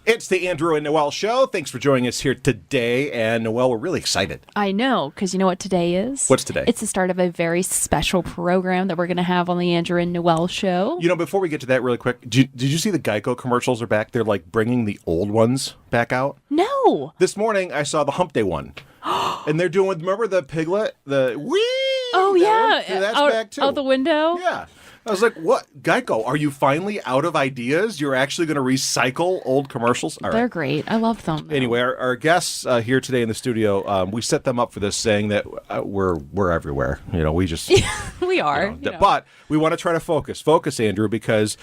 It's the Andrew and Noel Show. Thanks for joining us here today. And Noel, we're really excited. I know, because you know what today is? What's today? It's the start of a very special program that we're going to have on the Andrew and Noel Show. You know, before we get to that really quick, did you see the Geico commercials are back? They're like bringing the old ones back out. No. This morning, I saw the Hump Day one. And they're doing, remember the piglet? The wee? Oh, yeah. That's back too. Out the window? Yeah. I was like, what? Geico, are you finally out of ideas? You're actually going to recycle old commercials? All right. They're great. I love them. Anyway, our guests here today in the studio, we set them up for this saying that we're everywhere. You know, we just... we are. But we want to try to focus, Andrew, because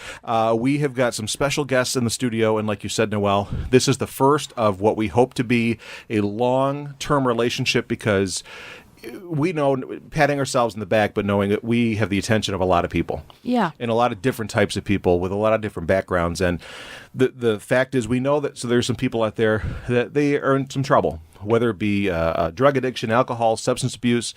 we have got some special guests in the studio. And like you said, Noel, this is the first of what we hope to be a long-term relationship because... we know, patting ourselves in the back, but knowing that we have the attention of a lot of people. Yeah. And a lot of different types of people with a lot of different backgrounds. And the fact is we know that, so there's some people out there that they are in some trouble, whether it be drug addiction, alcohol, substance abuse.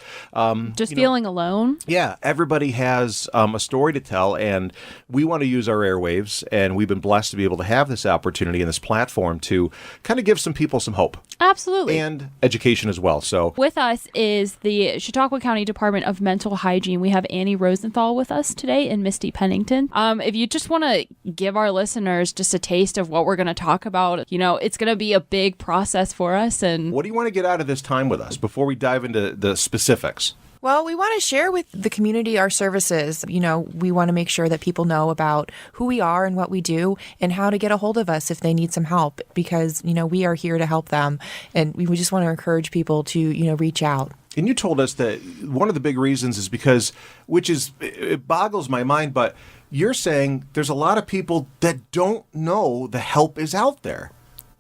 Just feeling alone? Yeah. Everybody has a story to tell, and we want to use our airwaves, and we've been blessed to be able to have this opportunity and this platform to kind of give some people some hope. Absolutely. And education as well. So with us is the Chautauqua County Department of Mental Hygiene. We have Annie Rosenthal with us today and Misty Pennington. If you just want to give our listeners just a taste of what we're going to talk about, you know, it's going to be a big process for us. And what do you want to get out of this time with us before we dive into the specifics? Well, we want to share with the community our services. You know, we want to make sure that people know about who we are and what we do and how to get a hold of us if they need some help because, you know, we are here to help them. And we just want to encourage people to, you know, reach out. And you told us that one of the big reasons is because, it boggles my mind, but you're saying there's a lot of people that don't know the help is out there.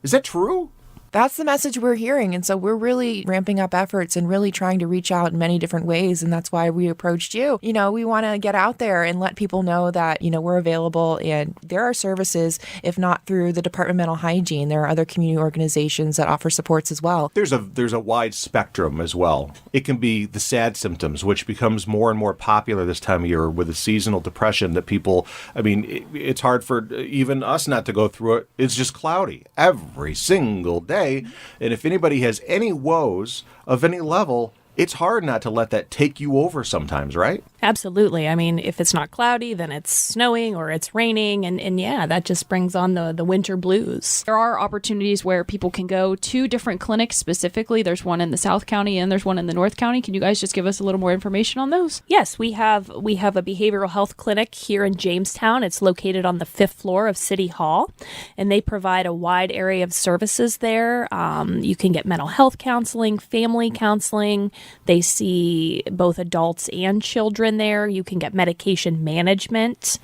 Is that true? That's the message we're hearing. And so we're really ramping up efforts and really trying to reach out in many different ways. And that's why we approached you. You know, we want to get out there and let people know that, you know, we're available and there are services, if not through the Department of Mental Hygiene, there are other community organizations that offer supports as well. There's a wide spectrum as well. It can be the sad symptoms, which becomes more and more popular this time of year with the seasonal depression that people, I mean, it's hard for even us not to go through it. It's just cloudy every single day. And if anybody has any woes of any level, it's hard not to let that take you over sometimes, right? Absolutely. I mean, if it's not cloudy, then it's snowing or it's raining. And yeah, that just brings on the winter blues. There are opportunities where people can go to different clinics specifically. There's one in the South County and there's one in the North County. Can you guys just give us a little more information on those? Yes, we have a behavioral health clinic here in Jamestown. It's located on the 5th floor of City Hall, and they provide a wide area of services there. You can get mental health counseling, family counseling. They see both adults and children there. You can get medication management.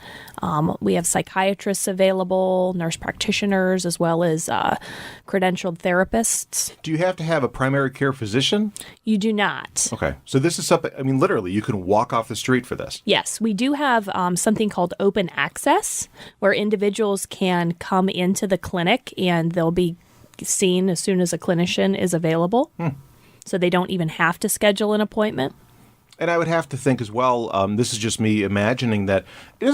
We have psychiatrists available, nurse practitioners, as well as credentialed therapists. Do you have to have a primary care physician? You do not. Okay. So this is something, I mean, literally, you can walk off the street for this. Yes. We do have something called open access, where individuals can come into the clinic and they'll be seen as soon as a clinician is available. So they don't even have to schedule an appointment. And I would have to think as well, this is just me imagining that it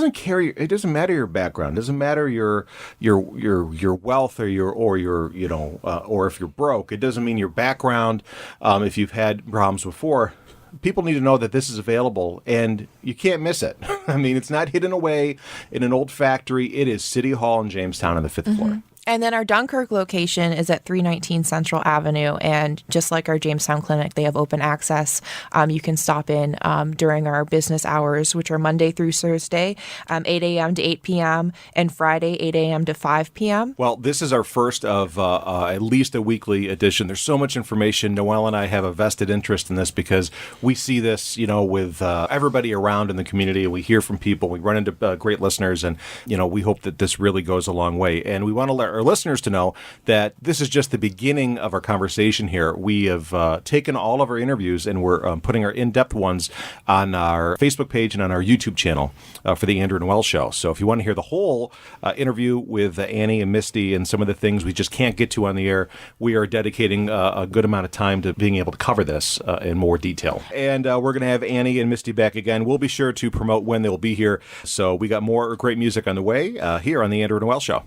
doesn't matter your background, it doesn't matter your wealth or or if you're broke. It doesn't mean your background, if you've had problems before. People need to know that this is available, and you can't miss it. I mean, it's not hidden away in an old factory. It is City Hall in Jamestown on the 5th floor. And then our Dunkirk location is at 319 Central Avenue. And just like our Jamestown clinic, they have open access. You can stop in during our business hours, which are Monday through Thursday, 8 a.m. to 8 p.m., and Friday, 8 a.m. to 5 p.m. Well, this is our first of at least a weekly edition. There's so much information. Noel and I have a vested interest in this because we see this, with everybody around in the community. We hear from people. We run into great listeners, and, we hope that this really goes a long way. And we want to let our listeners to know that this is just the beginning of our conversation here. We have taken all of our interviews and we're putting our in-depth ones on our Facebook page and on our YouTube channel for the Andrew and Noel Show. So if you want to hear the whole interview with Annie and Misty and some of the things we just can't get to on the air, we are dedicating a good amount of time to being able to cover this in more detail. And we're going to have Annie and Misty back again. We'll be sure to promote when they'll be here. So we got more great music on the way here on the Andrew and Noel Show.